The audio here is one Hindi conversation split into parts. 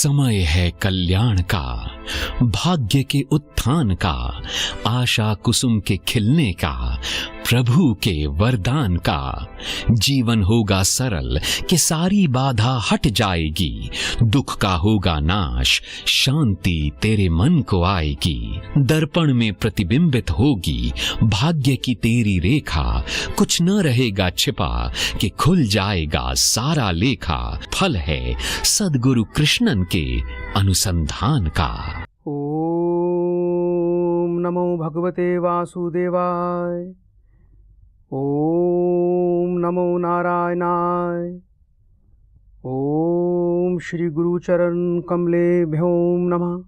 समय है कल्याण का, भाग्य के उत्थान का, आशा कुसुम के खिलने का, प्रभु के वरदान का। जीवन होगा सरल कि सारी बाधा हट जाएगी, दुख का होगा नाश, शांति तेरे मन को आएगी। दर्पण में प्रतिबिंबित होगी भाग्य की तेरी रेखा, कुछ न रहेगा छिपा कि खुल जाएगा सारा लेखा। फल है सद्गुरु कृष्णन के अनुसंधान का। ओम नमो भगवते वासुदेवाय। ओम नमो नारायणाय। ओम श्री गुरु चरण कमलेभ्यो नमः।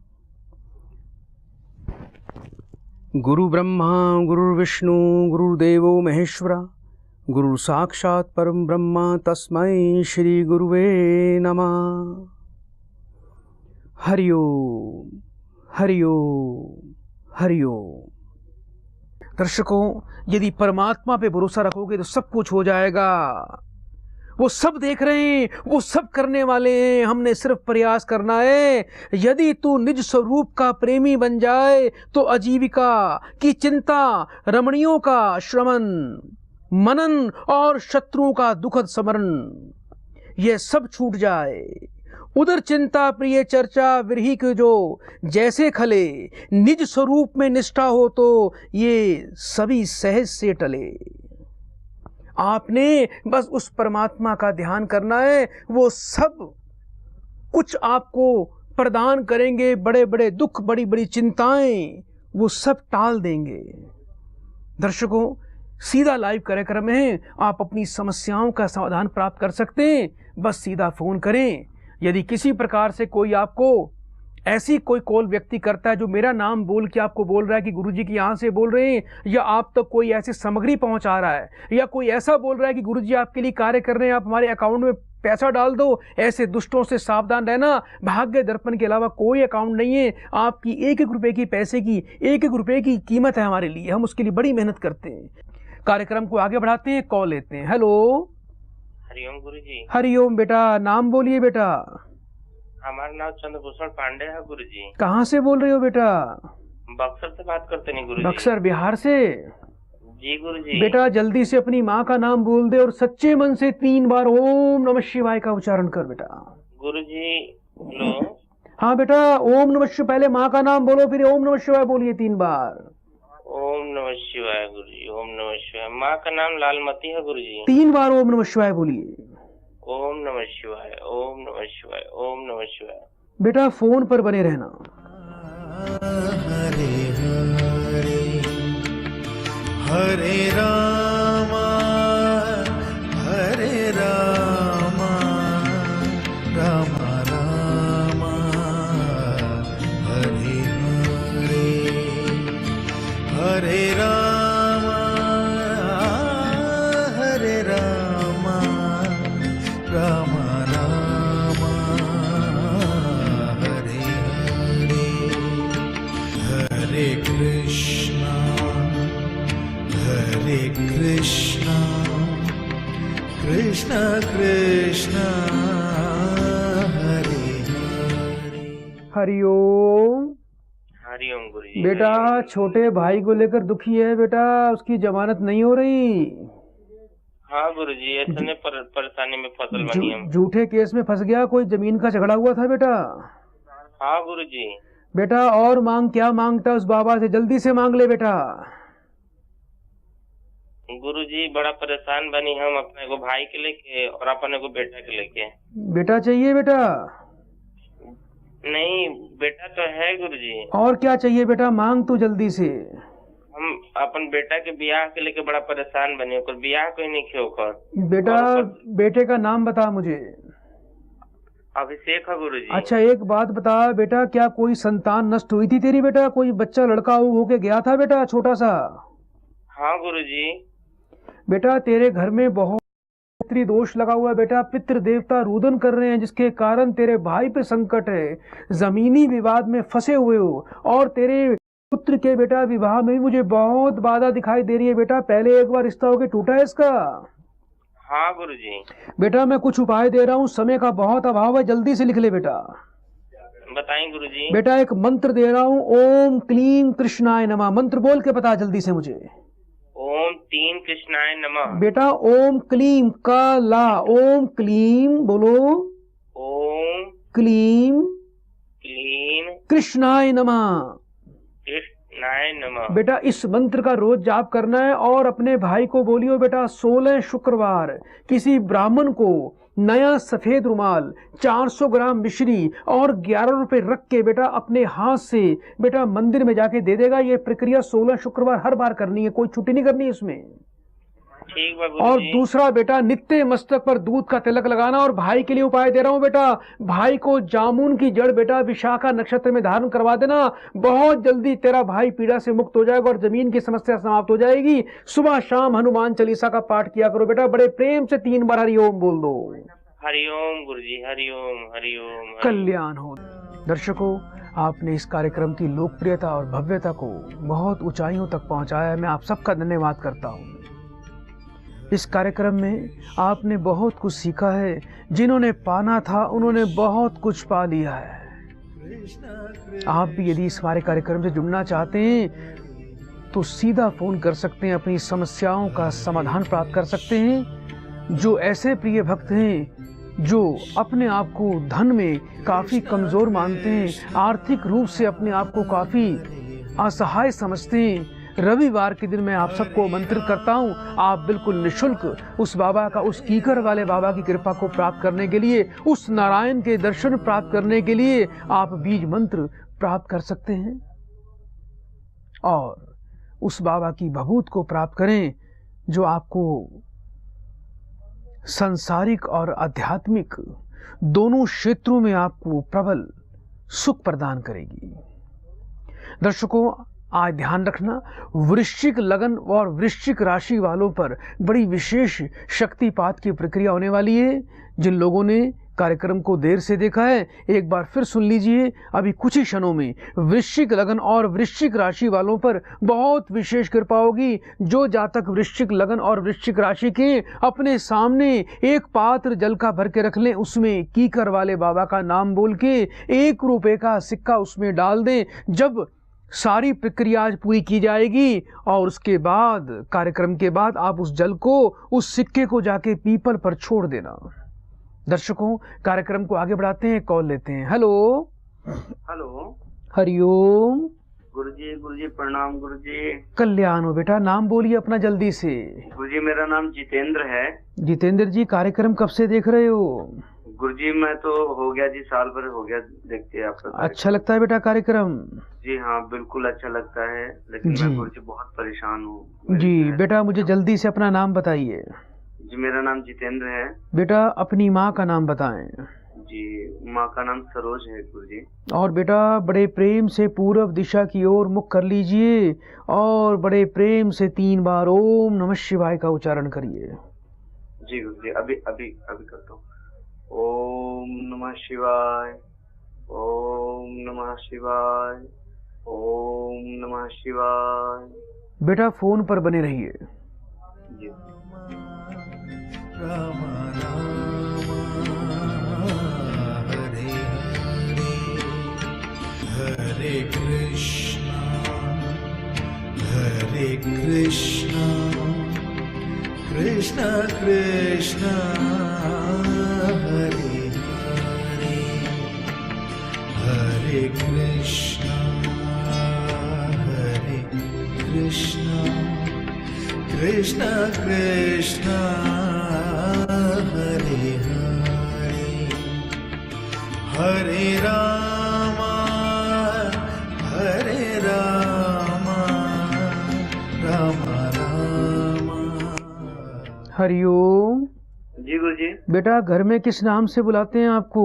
गुरु ब्रह्मा गुरु विष्णु गुरुदेवो महेश्वरा, गुरु साक्षात् परम ब्रह्म तस्मै श्री गुरुवे नमः। हरि ओम हरि ओम हरि ओम। दर्शकों, यदि परमात्मा पे भरोसा रखोगे तो सब कुछ हो जाएगा। वो सब देख रहे हैं, वो सब करने वाले हैं, हमने सिर्फ प्रयास करना है। यदि तू निज स्वरूप का प्रेमी बन जाए तो आजीविका की चिंता, रमणियों का श्रवण मनन और शत्रुओं का दुखद स्मरण, यह सब छूट जाए। उधर चिंता प्रिय चर्चा विरही के जो जैसे खले, निज स्वरूप में निष्ठा हो तो ये सभी सहज से टले। आपने बस उस परमात्मा का ध्यान करना है, वो सब कुछ आपको प्रदान करेंगे। बड़े बड़े दुख, बड़ी बड़ी चिंताएं वो सब टाल देंगे। दर्शकों, सीधा लाइव कार्यक्रम में आप अपनी समस्याओं का समाधान प्राप्त कर सकते हैं। बस सीधा फोन करें। यदि किसी प्रकार से कोई आपको ऐसी कोई कॉल व्यक्ति करता है जो मेरा नाम बोल के आपको बोल रहा है कि गुरुजी की यहाँ से बोल रहे हैं, या आप तक कोई ऐसी सामग्री पहुँचा रहा है, या कोई ऐसा बोल रहा है कि गुरुजी आपके लिए कार्य कर रहे हैं, आप हमारे अकाउंट में पैसा डाल दो, ऐसे दुष्टों से सावधान रहना। भाग्य दर्पण के अलावा कोई अकाउंट नहीं है। आपकी एक एक रुपए की, पैसे की एक एक रुपए की कीमत है हमारे लिए। हम उसके लिए बड़ी मेहनत करते हैं। कार्यक्रम को आगे बढ़ाते हैं, कॉल लेते हैं। हेलो। हरिओम गुरुजी। हरिओम बेटा, नाम बोलिए बेटा। हमारा नाम चंद्रभूषण पांडे है गुरुजी। कहाँ से बोल रहे हो बेटा? बक्सर से बात करते नहीं गुरुजी। बक्सर बिहार से? जी गुरुजी। बेटा जल्दी से अपनी माँ का नाम बोल दे और सच्चे मन से 3 बार ओम नमः शिवाय का उच्चारण कर बेटा। गुरुजी हेलो। हाँ बेटा, ओम नमः शिवाय, पहले माँ का नाम बोलो फिर ओम नमः शिवाय बोलिए 3 बार। ओम नमः शिवाय गुरुजी, ओम नमः शिवाय। माँ का नाम लालमती है गुरुजी। 3 बार ओम नमः शिवाय बोलिए। ओम नमः शिवाय, ओम नमः शिवाय, ओम नमः शिवाय। बेटा फोन पर बने रहना। हरे हरे हरे रामा हरे रामा रामा रामा हरे हरे हरे रामा हरे रामा रामा रामा हरे हरे हरे कृष्णा कृष्ण कृष्ण हरे हरे। हरिओम। हरिओम गुरुजी। बेटा छोटे भाई को लेकर दुखी है बेटा, उसकी जमानत नहीं हो रही। हाँ गुरुजी, ऐसे परेशानी में फसल बनी हम। झूठे केस में फंस गया, कोई जमीन का झगड़ा हुआ था बेटा। हाँ गुरुजी। बेटा और मांग, क्या मांगता उस बाबा से, जल्दी से मांग ले बेटा। गुरुजी बड़ा परेशान बनी हम, अपने को भाई के लेके और अपने को बेटा के लेके। बेटा चाहिए बेटा? नहीं बेटा तो है गुरुजी। और क्या चाहिए बेटा, मांग तू जल्दी से। हम अपन बेटा के ब्याह के लेके बड़ा परेशान बने, ओकर ब्याह कोई नहीं खे ओकर। बेटा बेटे का नाम बता मुझे। अभिषेक है गुरुजी। अच्छा एक बात बता बेटा, क्या कोई संतान नष्ट हुई थी तेरी बेटा? कोई बच्चा लड़का होके गया था बेटा छोटा सा? हाँ गुरुजी। बेटा तेरे घर में बहुत पितृ दोष लगा हुआ है बेटा, पितृ देवता रुदन कर रहे हैं, जिसके कारण तेरे भाई पे संकट है, जमीनी विवाद में फंसे हुए हो। और तेरे पुत्र के बेटा विवाह में भी मुझे बहुत बाधा दिखाई दे रही है बेटा। पहले एक बार रिश्ता होके टूटा है इसका। हाँ गुरुजी। बेटा मैं कुछ उपाय दे रहा हूँ, समय का बहुत अभाव है, जल्दी से लिख ले बेटा। बताएं गुरुजी। बेटा एक मंत्र दे रहा हूँ, ओम क्लीम कृष्णाय नमः। मंत्र बोल के बता जल्दी से मुझे। ओम तीन कृष्णाय नमः। बेटा ओम क्लीम का ला, ओम क्लीम बोलो, ओम क्लीम क्लीन कृष्णाय नमः। कृष्णाय नमः। बेटा इस मंत्र का रोज जाप करना है और अपने भाई को बोलियो बेटा 16 शुक्रवार किसी ब्राह्मण को नया सफेद रुमाल, 400 ग्राम मिश्री और 11 रुपए रख के बेटा अपने हाथ से बेटा मंदिर में जाके दे देगा। ये प्रक्रिया 16 शुक्रवार हर बार करनी है, कोई छुट्टी नहीं करनी है इसमें। ठीक बा और गुरुजी। दूसरा बेटा नित्य मस्तक पर दूध का तिलक लगाना। और भाई के लिए उपाय दे रहा हूं बेटा, भाई को जामुन की जड़ बेटा विशाखा नक्षत्र में धारण करवा देना। बहुत जल्दी तेरा भाई पीड़ा से मुक्त हो जाएगा और जमीन की समस्या समाप्त हो जाएगी। सुबह शाम हनुमान चालीसा का पाठ किया करो बेटा, बड़े प्रेम से 3 बार हरिओम बोल दो। हरिओम गुरुजी, हरिओम हरिओम। कल्याण हो। दर्शकों, आपने इस कार्यक्रम की लोकप्रियता और भव्यता को बहुत ऊंचाइयों तक पहुंचाया है। मैं आप सबका धन्यवाद करता हूं। इस कार्यक्रम में आपने बहुत कुछ सीखा है। जिन्होंने पाना था उन्होंने बहुत कुछ पा लिया है। आप भी यदि इस हमारे कार्यक्रम से जुड़ना चाहते हैं तो सीधा फोन कर सकते हैं, अपनी समस्याओं का समाधान प्राप्त कर सकते हैं। जो ऐसे प्रिय भक्त हैं जो अपने आप को धन में काफ़ी कमज़ोर मानते हैं, आर्थिक रूप से अपने आप को काफ़ी असहाय समझते हैं, रविवार के दिन मैं आप सबको आमंत्रित करता हूं। आप बिल्कुल निःशुल्क उस बाबा का, उस कीकर वाले बाबा की कृपा को प्राप्त करने के लिए, उस नारायण के दर्शन प्राप्त करने के लिए आप बीज मंत्र प्राप्त कर सकते हैं और उस बाबा की भभूत को प्राप्त करें जो आपको सांसारिक और आध्यात्मिक दोनों क्षेत्रों में आपको प्रबल सुख प्रदान करेगी। दर्शकों, आज ध्यान रखना, वृश्चिक लगन और वृश्चिक राशि वालों पर बड़ी विशेष शक्तिपात की प्रक्रिया होने वाली है। जिन लोगों ने कार्यक्रम को देर से देखा है एक बार फिर सुन लीजिए। अभी कुछ ही क्षणों में वृश्चिक लगन और वृश्चिक राशि वालों पर बहुत विशेष कृपा होगी। जो जातक वृश्चिक लगन और वृश्चिक राशि के अपने सामने एक पात्र जल का भर के रख लें, उसमें कीकर वाले बाबा का नाम बोल के 1 रुपए का सिक्का उसमें डाल दें। जब सारी प्रक्रिया आज पूरी की जाएगी और उसके बाद कार्यक्रम के बाद आप उस जल को, उस सिक्के को जाके पीपल पर छोड़ देना। दर्शकों, कार्यक्रम को आगे बढ़ाते हैं, कॉल लेते हैं। Hello hello. हरिओम। गुरुजी प्रणाम गुरुजी। कल्याण हो बेटा, नाम बोलिए अपना जल्दी से। गुरुजी मेरा नाम जितेंद्र है। जितेंद्र जी, कार्यक्रम कब से देख रहे हो? गुरुजी मैं तो हो गया जी, साल भर हो गया देखते हैं आपका। अच्छा लगता है बेटा कार्यक्रम? जी हाँ, बिल्कुल अच्छा लगता है, लेकिन जी। मैं गुरुजी बहुत परेशान हूँ। जी बेटा, मुझे जल्दी से अपना नाम बताइए। जी मेरा नाम जितेंद्र है। बेटा अपनी माँ का नाम बताएं। जी माँ का नाम सरोज है गुरुजी। और बेटा बड़े प्रेम से पूर्व दिशा की ओर मुख कर लीजिए और बड़े प्रेम से 3 बार ओम नमः शिवाय का उच्चारण करिए। जी गुरुजी, अभी अभी अभी करता हूँ। ओम नमः शिवाय, ओम नमः शिवाय, ओम नमः शिवाय। बेटा फोन पर बने रहिए। जी। राम राम हरे हरे, हरे कृष्णा कृष्णा कृष्णा हरे हरे, हरे कृष्णा कृष्णा कृष्णा हरे हरे, हरे राम राम राम। हरिओम। जी गुरुजी। बेटा घर में किस नाम से बुलाते हैं आपको?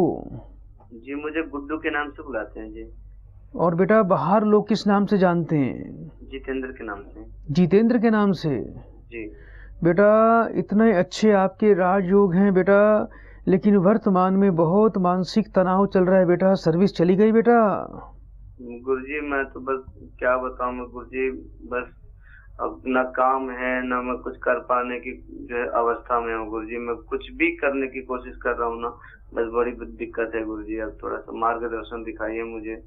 जी मुझे गुड्डू के नाम से बुलाते हैं जी। और बेटा बाहर लोग किस नाम से जानते हैं? जितेंद्र के नाम से। जितेंद्र के नाम से? जी। बेटा इतने अच्छे आपके राजयोग हैं बेटा, लेकिन वर्तमान में बहुत मानसिक तनाव चल रहा है बेटा। सर्विस चली गई बेटा? गुरुजी मैं तो बस क्या बताऊं मैं गुरुजी, बस अब न काम है न मैं कुछ कर पाने की जो है अवस्था में हूँ गुरुजी। मैं कुछ भी करने की कोशिश कर रहा हूँ ना, बस बड़ी दिक्कत है गुरुजी, अब थोड़ा सा मार्गदर्शन दिखाइए मुझे।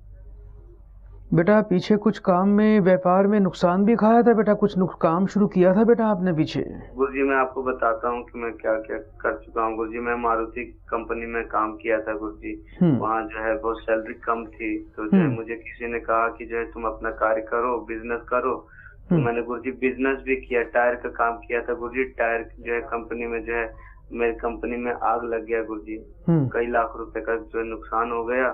बेटा पीछे कुछ काम में, व्यापार में नुकसान भी खाया था बेटा, कुछ काम शुरू किया था बेटा आपने पीछे? गुरुजी मैं आपको बताता हूँ कि मैं क्या क्या कर चुका हूँ गुरुजी। मैं मारुति कंपनी में काम किया था गुरुजी। वहाँ जो है बहुत सैलरी कम थी, तो जो है मुझे किसी ने कहा कि जो है तुम अपना कार्य करो, बिजनेस करो। तो मैंने गुरुजी बिजनेस भी किया, टायर का काम किया था गुरुजी। टायर जो है कंपनी में जो है, मेरी कंपनी में आग लग गया गुरुजी। कई लाख रुपए का जो है नुकसान हो गया।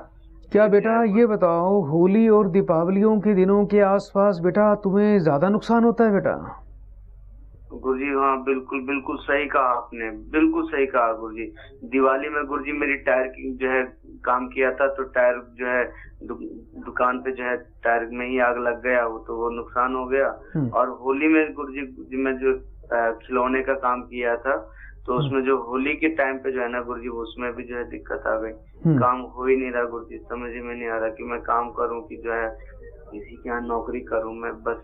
क्या बेटा ये बताओ, होली और दीपावलियों के दिनों के आसपास बेटा तुम्हें ज्यादा नुकसान होता है बेटा? गुरुजी हाँ बिल्कुल बिल्कुल सही कहा आपने, बिल्कुल सही कहा गुरुजी। दिवाली में गुरुजी मेरी टायर की जो है काम किया था, तो टायर जो है दुकान पे जो है टायर में ही आग लग गया, तो वो नुकसान हो गया। और होली में गुरुजी मैं जो खिलौने का काम किया था, तो उसमें जो होली के टाइम पे जो है ना गुरुजी, उसमें भी जो है दिक्कत आ गई। काम हो ही नहीं रहा गुरुजी, समझ में नहीं आ रहा कि मैं काम करूं कि जो है किसी के यहाँ नौकरी करूं। मैं बस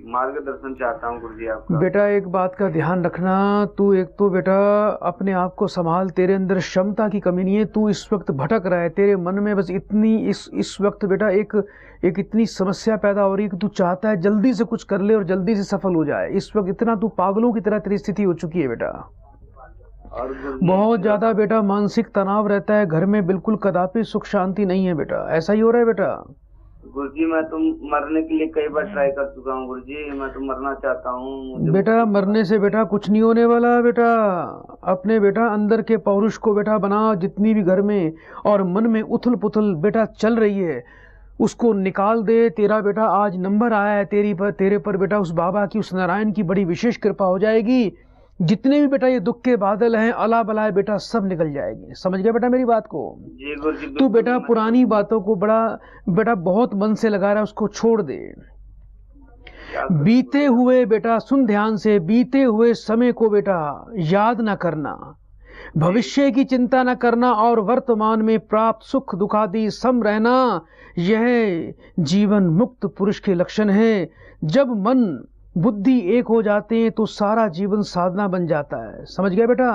मार्गदर्शन चाहता हूँ गुरुजी आपका। बेटा एक बात का ध्यान रखना, तू एक तो बेटा अपने आप को संभाल, तेरे अंदर क्षमता की कमी नहीं है, तू इस वक्त भटक रहा है। तेरे मन में बस इतनी इस वक्त बेटा एक इतनी समस्या पैदा हो रही है कि तू चाहता है जल्दी से कुछ कर ले और जल्दी से सफल हो जाए। इस वक्त इतना तू पागलों की तरह तेरी स्थिति हो चुकी है बेटा। और बहुत ज्यादा बेटा मानसिक तनाव रहता है घर में, बिल्कुल कदापि सुख शांति नहीं है बेटा। ऐसा ही हो रहा है बेटा? गुरुजी मैं तो मरने के लिए कई बार ट्राई कर चुका हूँ गुरुजी, मैं तो मरना चाहता हूँ। बेटा मरने से बेटा कुछ नहीं होने वाला बेटा। अपने बेटा अंदर के पौरुष को बेटा बना, जितनी भी घर में और मन में उथल पुथल बेटा चल रही है उसको निकाल दे। तेरा बेटा आज नंबर आया है तेरे पर बेटा, उस बाबा की, उस नारायण की बड़ी विशेष कृपा हो जाएगी। जितने भी बेटा ये दुख के बादल हैं, अला बलाए बेटा सब निकल जाएंगे। समझ गया बेटा मेरी बात को? तू बेटा पुरानी बातों को बेटा बहुत मन से लगा रहा है, उसको छोड़ दे। बीते हुए बेटा सुन ध्यान से, बीते हुए समय को बेटा याद ना करना, भविष्य की चिंता न करना और वर्तमान में प्राप्त सुख दुखादि सम रहना, यह जीवन मुक्त पुरुष के लक्षण है। जब मन बुद्धि एक हो जाते हैं तो सारा जीवन साधना बन जाता है। समझ गया बेटा?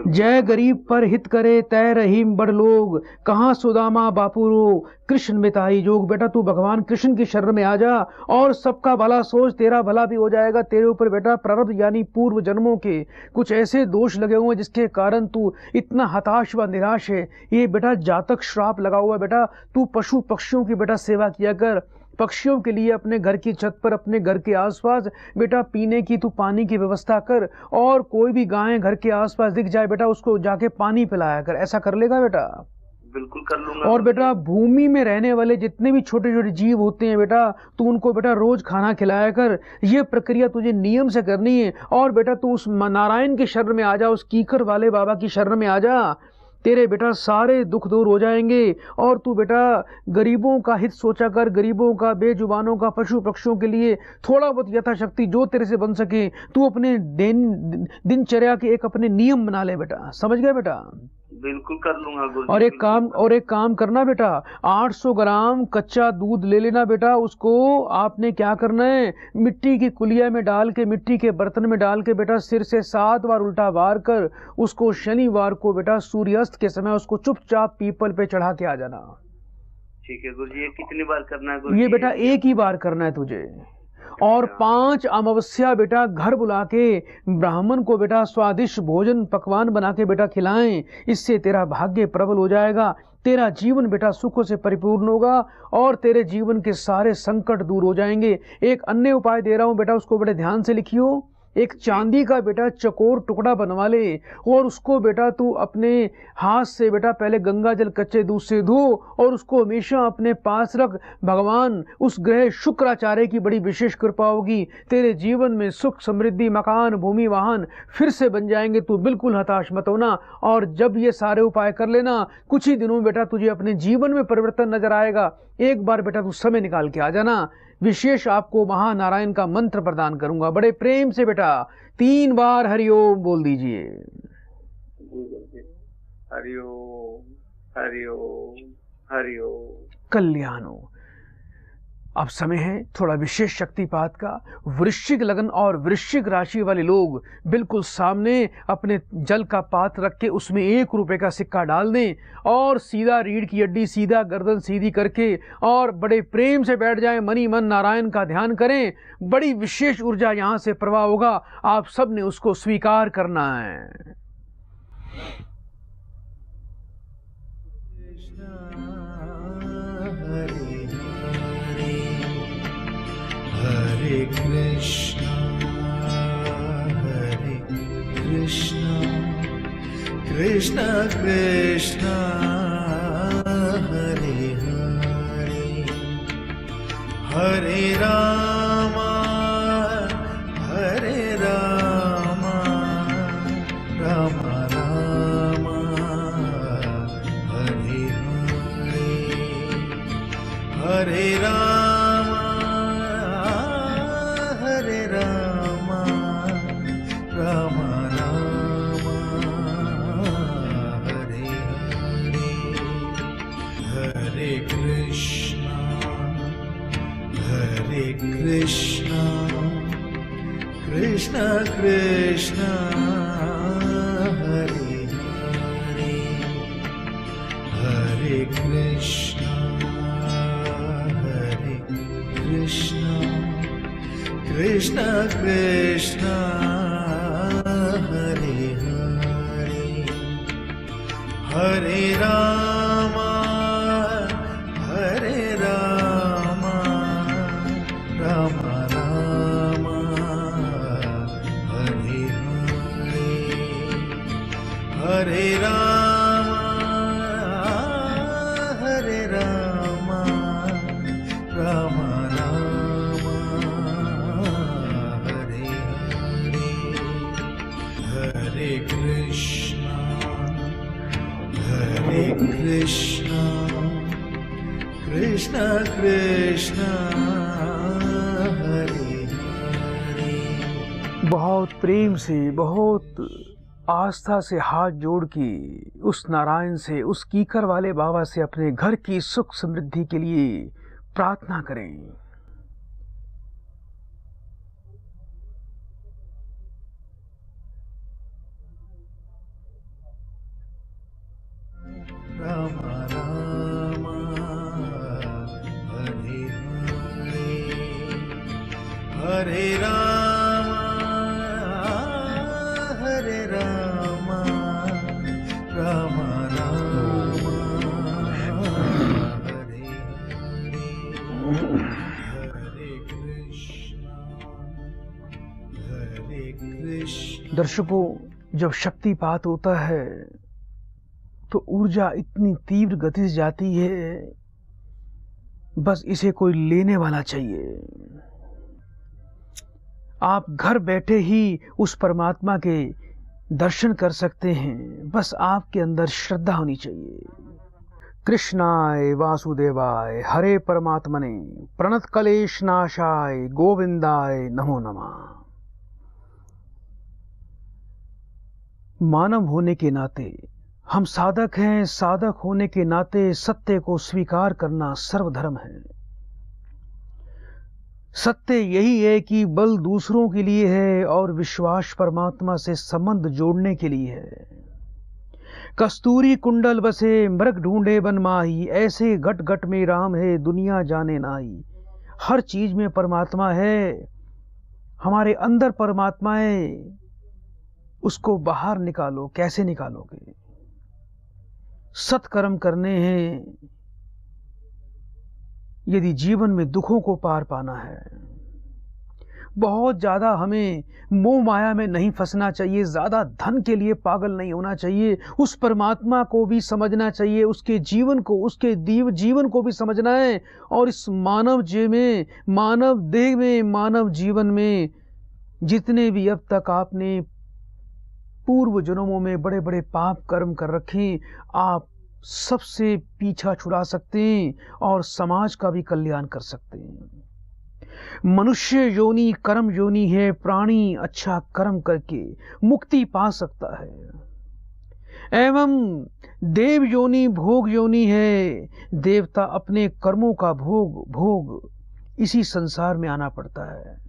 जय गरीब पर हित करे तय रहीम बड़ लोग, कहाँ सुदामा बापुरो कृष्ण मिताई जोग। बेटा तू भगवान कृष्ण की शरण में आ जा और सबका भला सोच, तेरा भला भी हो जाएगा। तेरे ऊपर बेटा प्रारब्ध यानी पूर्व जन्मों के कुछ ऐसे दोष लगे हुए हैं जिसके कारण तू इतना हताश व निराश है। ये बेटा जातक श्राप लगा हुआ है बेटा। तू पशु पक्षियों की बेटा सेवा किया कर, पक्षियों के लिए अपने घर की छत पर, अपने घर के आसपास बेटा पीने की तू पानी की व्यवस्था कर, और कोई भी गाय घर के आसपास दिख जाए बेटा उसको जाके पानी पिलाया कर। ऐसा कर लेगा बेटा? बिल्कुल कर लूंगा। और बेटा भूमि में रहने वाले जितने भी छोटे छोटे जीव होते हैं बेटा, तू उनको बेटा रोज खाना खिलाया कर। ये प्रक्रिया तुझे नियम से करनी है। और बेटा तू उस नारायण की शरण में आ जा, उस कीकर वाले बाबा की शरण में आ जा, तेरे बेटा सारे दुख दूर हो जाएंगे। और तू बेटा गरीबों का हित सोचा कर, गरीबों का, बेजुबानों का, पशु पक्षियों के लिए थोड़ा बहुत यथाशक्ति जो तेरे से बन सके तू अपने दिनचर्या के एक अपने नियम बना ले बेटा। समझ गया बेटा? बिल्कुल कर लूंगा गुरु। और एक काम करना बेटा, 800 ग्राम कच्चा दूध ले लेना बेटा। उसको आपने क्या करना है, मिट्टी की कुलिया में डाल के, मिट्टी के बर्तन में डाल के बेटा सिर से 7 बार उल्टा वार कर उसको शनिवार को बेटा सूर्यास्त के समय उसको चुपचाप पीपल पे चढ़ा के आ जाना। ठीक है गुरुजी। ये कितनी बार करना है गुरुजी? ये बेटा एक ही बार करना है तुझे। और 5 अमावस्या बेटा घर बुला के ब्राह्मण को बेटा स्वादिष्ट भोजन पकवान बना के बेटा खिलाएं। इससे तेरा भाग्य प्रबल हो जाएगा, तेरा जीवन बेटा सुखों से परिपूर्ण होगा और तेरे जीवन के सारे संकट दूर हो जाएंगे। एक अन्य उपाय दे रहा हूं बेटा, उसको बड़े ध्यान से लिखियो। एक चांदी का बेटा चकोर टुकड़ा बनवा ले और उसको बेटा तू अपने हाथ से बेटा पहले गंगा जल कच्चे दूध से धो और उसको हमेशा अपने पास रख। भगवान उस ग्रह शुक्राचार्य की बड़ी विशेष कृपा होगी, तेरे जीवन में सुख समृद्धि, मकान, भूमि, वाहन फिर से बन जाएंगे। तू बिल्कुल हताश मत होना। और जब ये सारे उपाय कर लेना, कुछ ही दिनों में बेटा तुझे अपने जीवन में परिवर्तन नजर आएगा। एक बार बेटा तू समय निकाल के आ जाना। विशेष आपको महानारायण का मंत्र प्रदान करूंगा, बड़े प्रेम से बेटा 3 बार हरिओम बोल दीजिए। हरिओम हरिओम हरिओम। कल्याण हो। अब समय है थोड़ा विशेष शक्तिपात का। वृश्चिक लगन और वृश्चिक राशि वाले लोग बिल्कुल सामने अपने जल का पात्र रख के उसमें 1 रुपए का सिक्का डाल दें और सीधा रीढ़ की हड्डी, सीधा गर्दन सीधी करके और बड़े प्रेम से बैठ जाएं, मनी मन नारायण का ध्यान करें। बड़ी विशेष ऊर्जा यहाँ से प्रवाह होगा, आप सब ने उसको स्वीकार करना है। Hare Krishna, Hare Krishna, Krishna Krishna, Hare Hare, Hare Rama, Hare Rama, Rama Rama, Hare Hare, Hare Rama. Krishna, Krishna Krishna, Hare Hare, Hare Krishna, Hare Krishna, Krishna Krishna, Hare Hare, Hare Rama, Hare Rama, Rama Rama, Hare Hare, Hare Rama, Hare Rama, Rama Rama, Hare Hare, Hare Krishna, Hare Krishna, Krishna Krishna, बहुत प्रेम से, बहुत आस्था से हाथ जोड़ के उस नारायण से, उस कीकर वाले बाबा से अपने घर की सुख समृद्धि के लिए प्रार्थना करें। Rama Rama, Hare Hare, Hare Rama, Hare Rama, Rama Rama, Hare Hare, Hare Krishna, Hare Krishna. दर्शकों, जब शक्तिपात होता है तो ऊर्जा इतनी तीव्र गति से जाती है, बस इसे कोई लेने वाला चाहिए। आप घर बैठे ही उस परमात्मा के दर्शन कर सकते हैं, बस आपके अंदर श्रद्धा होनी चाहिए। कृष्णाय वासुदेवाय हरे परमात्मने प्रणत कलेश नाशाय गोविंदाय नमो नमः। मानव होने के नाते हम साधक हैं, साधक होने के नाते सत्य को स्वीकार करना सर्वधर्म है। सत्य यही है कि बल दूसरों के लिए है और विश्वास परमात्मा से संबंध जोड़ने के लिए है। कस्तूरी कुंडल बसे मृग ढूंढे बन माही, ऐसे घट घट में राम है दुनिया जाने नाई। हर चीज में परमात्मा है, हमारे अंदर परमात्मा है, उसको बाहर निकालो। कैसे निकालोगे? सत्कर्म करने हैं यदि जीवन में दुखों को पार पाना है। बहुत ज्यादा हमें मोह माया में नहीं फंसना चाहिए, ज्यादा धन के लिए पागल नहीं होना चाहिए। उस परमात्मा को भी समझना चाहिए, उसके जीवन को, उसके जीवन को भी समझना है। और इस मानव जीव में, मानव देह में, मानव जीवन में जितने भी अब तक आपने पूर्व जन्मों में बड़े बड़े पाप कर्म कर रखे, आप सबसे पीछा छुड़ा सकते हैं और समाज का भी कल्याण कर सकते हैं। मनुष्य योनि कर्म योनि है, प्राणी अच्छा कर्म करके मुक्ति पा सकता है। एवं देव योनि भोग योनि है, देवता अपने कर्मों का भोग इसी संसार में आना पड़ता है।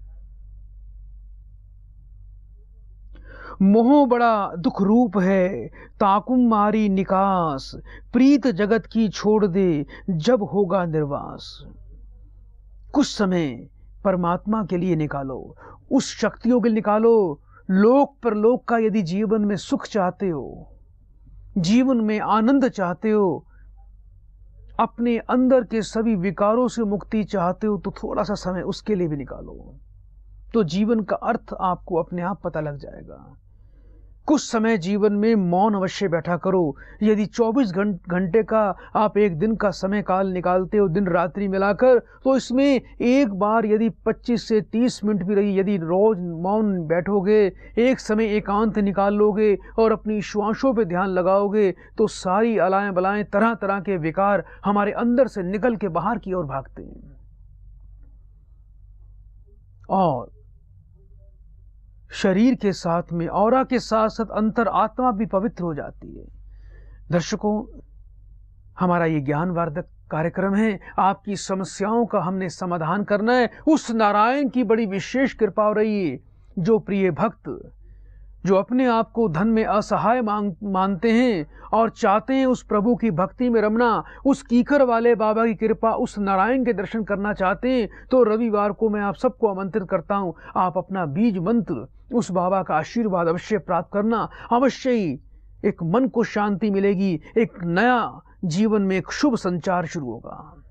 मोह बड़ा दुख रूप है, ताकुम मारी निकास, प्रीत जगत की छोड़ दे जब होगा निर्वास। कुछ समय परमात्मा के लिए निकालो, उस शक्तियों के लिए निकालो। लोक परलोक का यदि जीवन में सुख चाहते हो, जीवन में आनंद चाहते हो, अपने अंदर के सभी विकारों से मुक्ति चाहते हो, तो थोड़ा सा समय उसके लिए भी निकालो, तो जीवन का अर्थ आपको अपने आप पता लग जाएगा। कुछ समय जीवन में मौन अवश्य बैठा करो। यदि 24 घंटे का आप एक दिन का समय काल निकालते हो, दिन रात्रि मिलाकर, तो इसमें एक बार यदि 25 से 30 मिनट भी रही, यदि रोज मौन बैठोगे, एक समय एकांत निकाल लोगे और अपनी श्वासों पे ध्यान लगाओगे, तो सारी अलाएं बलाएं, तरह तरह के विकार हमारे अंदर से निकल के बाहर की ओर भागते हैं और शरीर के साथ में औरा के साथ साथ अंतर आत्मा भी पवित्र हो जाती है। दर्शकों, हमारा ये ज्ञानवर्धक कार्यक्रम है। आपकी समस्याओं का हमने समाधान करना है। उस नारायण की बड़ी विशेष कृपा हो रही है, जो प्रिय भक्त, जो अपने आप को धन में असहाय मानते हैं और चाहते हैं उस प्रभु की भक्ति में रमना, उस कीकर वाले बाबा की कृपा, उस नारायण के दर्शन करना चाहते हैं, तो रविवार को मैं आप सबको आमंत्रित करता हूं। आप अपना बीज मंत्र, उस बाबा का आशीर्वाद अवश्य प्राप्त करना। अवश्य ही एक मन को शांति मिलेगी, एक नया जीवन में एक शुभ संचार शुरू होगा।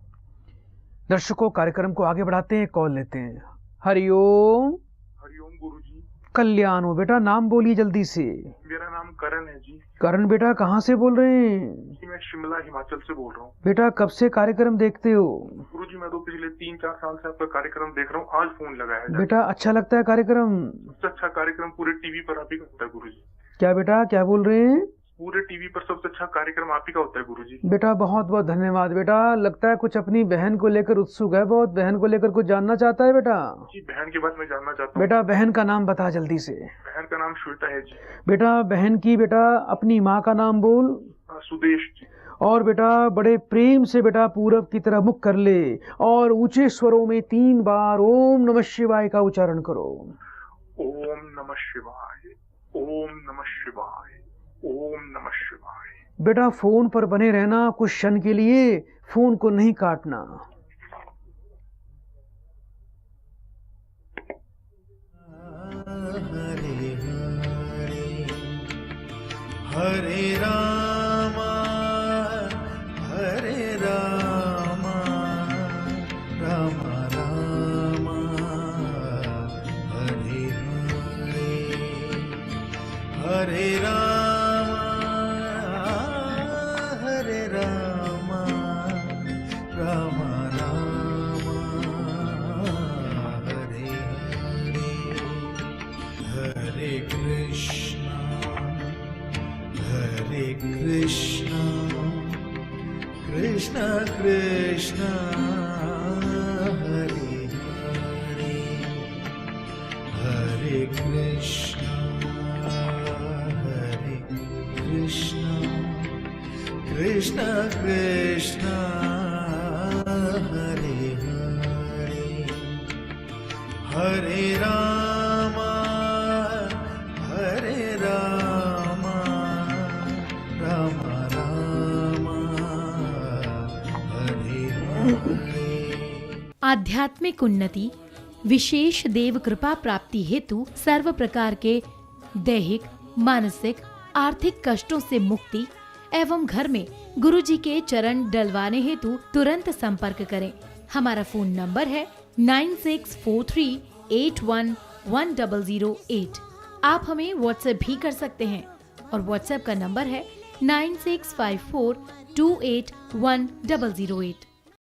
दर्शकों, कार्यक्रम को आगे बढ़ाते हैं, कॉल लेते हैं। हरिओम। हरिओम गुरुजी। कल्याण हो बेटा, नाम बोलिए जल्दी से। मेरा नाम करण है जी। करण बेटा, कहाँ से बोल रहे हैं? जी मैं शिमला हिमाचल से बोल रहा हूँ। बेटा, कब से कार्यक्रम देखते हो? गुरुजी मैं तो पिछले 3-4 साल से आपका कार्यक्रम देख रहा हूँ, आज फोन लगाया है। बेटा, अच्छा लगता है कार्यक्रम? सबसे अच्छा कार्यक्रम पूरे टीवी पर आप ही का होता है गुरुजी। क्या बेटा, क्या बोल रहे हैं? पूरे टीवी पर सबसे अच्छा कार्यक्रम आप ही का होता है गुरुजी। बेटा, बहुत बहुत धन्यवाद। बेटा, लगता है कुछ अपनी बहन को लेकर उत्सुक है, बहुत बहन को लेकर कुछ जानना चाहता है बेटा। जी बहन के बारे में जानना चाहता हूँ। बेटा, बहन का नाम बता जल्दी से। बहन का नाम श्वेता है जी। बेटा, बहन की बेटा अपनी माँ का नाम बोल। सुदेश जी। और बेटा, बड़े प्रेम से बेटा पूरब की तरफ मुख कर ले और ऊंचे स्वरों में 3 बार ओम नमः शिवाय का उच्चारण करो। ओम नमः शिवाय, ओम नमः शिवाय, ओम नमः शिवाय। बेटा, फोन पर बने रहना, कुछ क्षण के लिए फोन को नहीं काटना। हरे हरे रामा हरे रामा रामा रामा हरे हरे रामा हरे रामा रामा रामा हरे हरे कृष्णा कृष्णा कृष्णा हरे हरे हरे कृष्णा कृष्णा कृष्णा हरे हरे हरे रामा रामा रामा हरे हरे। आध्यात्मिक उन्नति, विशेष देव कृपा प्राप्ति हेतु सर्व प्रकार के दैहिक, मानसिक, आर्थिक कष्टों से मुक्ति एवं घर में गुरु जी के चरण डलवाने हेतु तुरंत संपर्क करें। हमारा फोन नंबर है 9643811008। आप हमें व्हाट्सएप भी कर सकते हैं और व्हाट्सएप का नंबर है 9654281008।